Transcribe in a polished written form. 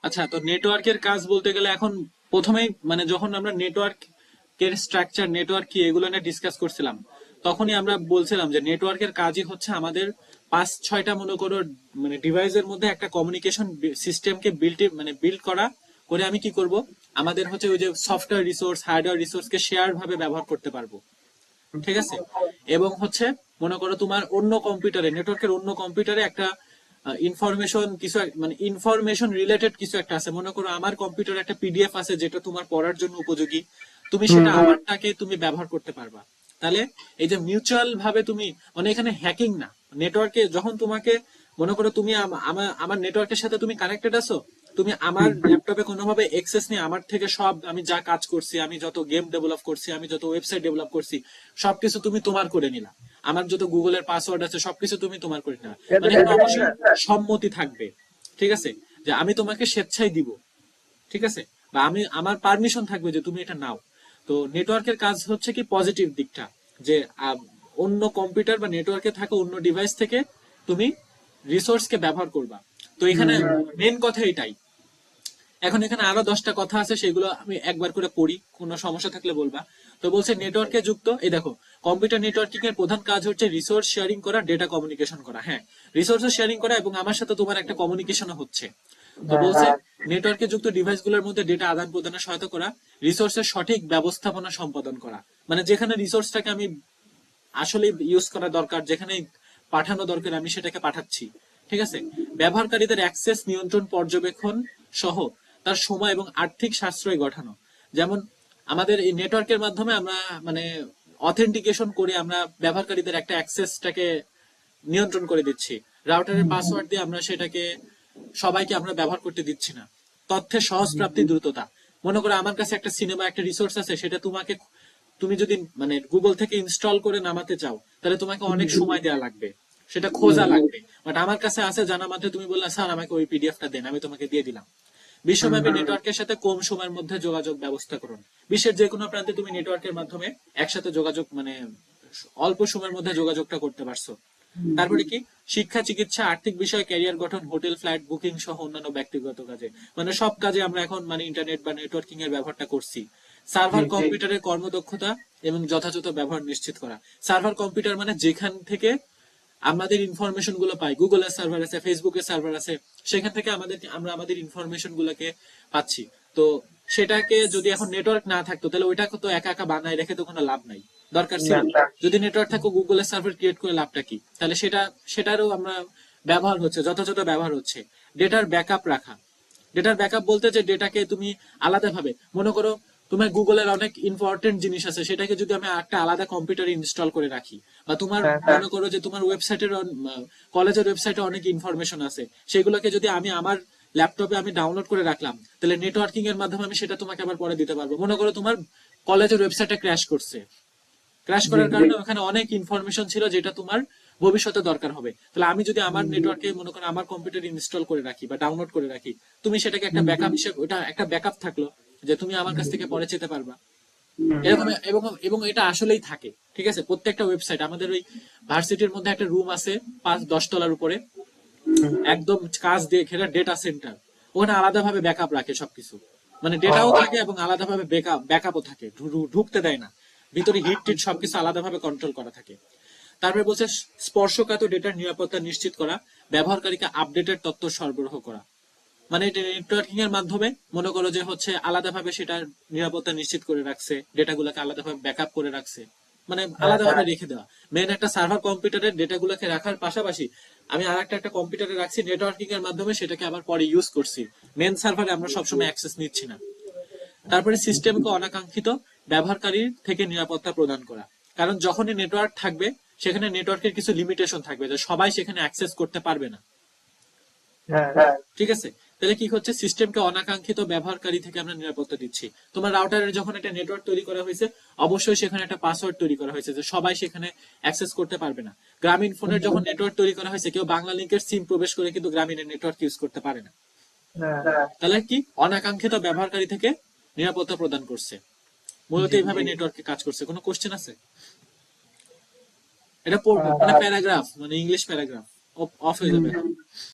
আচ্ছা, তো নেটওয়ার্কের কাজ বলতে গেলে এখন প্রথমেই মানে যখন আমরা নেটওয়ার্কের স্ট্রাকচার, নেটওয়ার্ক কি, এগুলো নিয়ে ডিসকাস করছিলাম, তখনই আমরা বলছিলাম যে নেটওয়ার্কের কাজই হচ্ছে আমাদের 5-6টা মনে করো মানে ডিভাইসের মধ্যে একটা কমিউনিকেশন সিস্টেমকে বিল্ড করা, করে আমি কি করব, আমাদের হচ্ছে ওই যে সফটওয়্যার রিসোর্স, হার্ডওয়্যার রিসোর্সকে শেয়ার ভাবে ব্যবহার করতে পারবো। ঠিক আছে? এবং হচ্ছে মনে করো তোমার অন্য কম্পিউটারে, নেটওয়ার্কের অন্য কম্পিউটারে একটা ইনফরমেশন কিছু মানে ইনফরমেশন রিলেটেড কিছু একটা আছে, মনে করো আমার কম্পিউটারে একটা পিডিএফ আছে যেটা তোমার পড়ার জন্য উপযোগী, তুমি সেটা আমারটাকে তুমি ব্যবহার করতে পারবা। তাহলে এই যে মিউচুয়াল ভাবে তুমি, মানে এখানে হ্যাকিং না, নেটওয়ার্কে যখন তোমাকে মনে করো তুমি আমার আমার নেটওয়ার্কের সাথে তুমি কানেক্টেড আছো, তুমি আমার ল্যাপটপে কোনোভাবে এক্সেস নিয়ে আমার থেকে সব আমি যা কাজ করছি, আমি যত গেম ডেভেলপ করছি, আমি যত ওয়েবসাইট ডেভেলপ করছি, সবকিছু তুমি তোমার করে নিলা। আমার যত গুগলের পাসওয়ার্ড আছে সবকিছু তুমি তোমার করে নিলা। এটা মানে তো এখানে হ্যাকিং অবশ্যই না? সম্মতি থাকবে। ঠিক আছে? যে আমি তোমাকে স্বেচ্ছায় দিব। ঠিক আছে? বা আমি আমার পারমিশন থাকবে যে তুমি এটা নাও। তো নেটওয়ার্কের কাজ হচ্ছে কি পজিটিভ দিকটা, যে অন্য কম্পিউটার বা নেটওয়ার্কে থাকা অন্য ডিভাইস থেকে তুমি রিসোর্সকে ব্যবহার করবা। তো এখানে মেন কথা এটাই। এখন এখানে আরো 10টা কথা আছে, সেগুলো আমি একবার করে পড়ি, কোনো সমস্যা থাকলে বলবা। তো বলছে নেটওয়ার্কে যুক্ত, এই দেখো, কম্পিউটার নেটওয়ার্কিং এর প্রধান কাজ হচ্ছে রিসোর্স শেয়ারিং করা, ডেটা কমিউনিকেশন করা। হ্যাঁ, রিসোর্স শেয়ারিং করা এবং আমার সাথে তোমার একটা কমিউনিকেশনও হচ্ছে। তো হ্যাঁ, বলছে নেটওয়ার্কে যুক্ত ডিভাইসগুলোর মধ্যে ডেটা আদান প্রদানে সহায়তা করা, রিসোর্সের সঠিক ব্যবস্থাপনা সম্পাদন করা। মানে যেখানে রিসোর্সটাকে আমি আসলে ইউজ করা দরকার, যেখানে পাঠানো দরকার আমি সেটাকে পাঠাচ্ছি। ঠিক আছে? ব্যবহারকারীদের অ্যাক্সেস নিয়ন্ত্রণ, পর্যবেক্ষণ সহ তার সময় এবং আর্থিক সাশ্রয় ঘটানো। যেমন আমাদের এই নেটওয়ার্কের মাধ্যমে আমরা মানে অথেন্টিকেশন করে আমরা ব্যবহারকারীদের একটা অ্যাক্সেসটাকে নিয়ন্ত্রণ করে দিচ্ছি। রাউটারের পাসওয়ার্ড দিয়ে আমরা সেটাকে সবাইকে আমরা ব্যবহার করতে দিচ্ছি না। তথ্যের সহজ প্রাপ্তি, দ্রুততা। মনে করো আমার কাছে একটা সিনেমা, একটা রিসোর্স আছে, সেটা তোমাকে, তুমি যদি মানে গুগল থেকে ইনস্টল করে নামাতে চাও, তাহলে তোমাকে অনেক সময় দেওয়া লাগবে, সেটা খোঁজা লাগবে। বাট আমার কাছে আছে জানা মাত্র তুমি বললা স্যার আমাকে ওই পিডিএফটা দেন, আমি তোমাকে দিয়ে দিলাম। বিশ্বব্যাপী নেটওয়ার্কের সাথে কম সময়ের মধ্যে যোগাযোগ ব্যবস্থা করুন। বিশ্বের যে কোনো প্রান্তে তুমি নেটওয়ার্কের মাধ্যমে একসাথে যোগাযোগ মানে অল্প সময়ের মধ্যে যোগাযোগটা করতে পারছো। তারপরে কি, শিক্ষা, চিকিৎসা, আর্থিক বিষয়, ক্যারিয়ার গঠন, হোটেল, ফ্লাইট বুকিং সহ অন্যান্য ব্যক্তিগত কাজে, মানে সব কাজে আমরা এখন মানে ইন্টারনেট বা নেটওয়ার্কিং এর ব্যবহারটা করছি। সার্ভার কম্পিউটারের কর্মদক্ষতা এবং যথাযথ ব্যবহার নিশ্চিত করা। সার্ভার কম্পিউটার মানে যেখান থেকে আমাদের ইনফরমেশন গুলো পাই, গুগলের সার্ভার আছে, ফেসবুকের সার্ভার আছে, সেখান থেকে আমরা আমাদের ইনফরমেশন গুলোকে পাচ্ছি। তো সেটাকে যদি এখন নেটওয়ার্ক না থাকতো, তাহলে ওইটাকে তো একা একা বানায় রেখে তো কোনো লাভ নাই, দরকার ছিল। যদি নেটওয়ার্ক থাকো, গুগলের সার্ভার ক্রিয়েট করে লাভটা কি? তাহলে সেটারও আমরা ব্যবহার হচ্ছে, যথাযথ ব্যবহার হচ্ছে। ডেটার ব্যাকআপ রাখা। ডেটার ব্যাকআপ বলতে যে ডেটাকে তুমি আলাদাভাবে, মনে করো তোমার গুগলের অনেক ইম্পর্টেন্ট জিনিস আছে, সেটাকে যদি আমি একটা আলাদা কম্পিউটারে ইনস্টল করে রাখি, বা তোমার মনে করো যে তোমার ওয়েবসাইটের কলেজের ওয়েবসাইটে অনেক ইনফরমেশন আছে, সেগুলোকে যদি আমি আমার ল্যাপটপে আমি ডাউনলোড করে রাখলাম, তাহলে নেটওয়ার্কিং এর মাধ্যমে আমি সেটা তোমাকে আবার পরে দিতে পারবো। মনে করো তোমার কলেজের ওয়েবসাইটে ক্র্যাশ করছে, ক্র্যাশ করার কারণে ওখানে অনেক ইনফরমেশন ছিল যেটা তোমার ভবিষ্যতে দরকার হবে, তাহলে আমি যদি আমার নেটওয়ার্কে মনে করো আমার কম্পিউটার ইনস্টল করে রাখি বা ডাউনলোড করে রাখি, তুমি সেটাকে একটা ব্যাকআপ হিসেবে, ওটা একটা ব্যাকআপ থাকলো, যে তুমি আমার কাছ থেকে পরে যেতে পারবা। এরকম, এবং এবং এটা আসলেই থাকে। ঠিক আছে? প্রত্যেকটা ওয়েবসাইট, আমাদের ওই ভার্সিটির মধ্যে একটা রুম আছে 5-10 তলার উপরে, একদম কাজ দিয়ে ঘেরা ডেটা সেন্টার। ওখানে আলাদাভাবে ব্যাকআপ রাখে সবকিছু, মানে ডেটাও থাকে এবং আলাদাভাবে ব্যাকআপও থাকে, ঢুকতে দেয় না, ভিতরে হিট টিট সবকিছু আলাদাভাবে কন্ট্রোল করা থাকে। তারপরে বলছে স্পর্শকাতর ডেটার নিরাপত্তা নিশ্চিত করা, ব্যবহারকারীকে আপডেটেড তথ্য সরবরাহ করা। মানে নেটওয়ার্কিং এর মাধ্যমে মনে করো যে হচ্ছে আলাদাভাবে সেটার নিরাপত্তা নিশ্চিত করে রাখছে, ডেটাগুলোকে আলাদাভাবে ব্যাকআপ করে রাখছে, মানে আলাদাভাবে রেখে দেওয়া। মেন একটা সার্ভার কম্পিউটারের ডেটাগুলোকে রাখার পাশাপাশি আমি আর একটা কম্পিউটারে রাখছি, নেটওয়ার্কিং এর মাধ্যমে সেটাকে আবার পরে ইউজ করছি। মেন সার্ভারে আমরা সবসময় অ্যাক্সেস নিচ্ছি না। তারপরে সিস্টেমকে অনাকাঙ্ক্ষিত ব্যবহারকারীর থেকে নিরাপত্তা প্রদান করা। কারণ যখনই নেটওয়ার্ক থাকবে, সেখানে নেটওয়ার্কের কিছু লিমিটেশন থাকবে, যে সবাই সেখানে অ্যাক্সেস করতে পারবে না। হ্যাঁ, ঠিক আছে? তাহলে কি হচ্ছে, সিস্টেমকে অনাকাঙ্ক্ষিত ব্যবহারকারী থেকে আমরা নিরাপত্তা দিচ্ছি। তোমার রাউটারের যখন একটা নেটওয়ার্ক তৈরি করা হয়েছে, অবশ্যই সেখানে একটা পাসওয়ার্ড তৈরি করা হয়েছে, যে সবাই সেখানে অ্যাক্সেস করতে পারবে না। গ্রামীণ ফোনের যখন নেটওয়ার্ক তৈরি করা হয়েছে, কেউ বাংলা লিংকের সিম প্রবেশ করে কিন্তু গ্রামীণের নেটওয়ার্ক ইউজ করতে পারে না। হ্যাঁ। তাহলে কি, অনাকাঙ্ক্ষিত ব্যবহারকারী থেকে নিরাপত্তা প্রদান করছে। মূলত জি, এইভাবে নেটওয়ার্কে কাজ করছে। কোনো কোশ্চেন আছে? এটা মানে আহ, প্যারাগ্রাফ, মানে ইংলিশ প্যারাগ্রাফ। অফ হয়ে যাবে।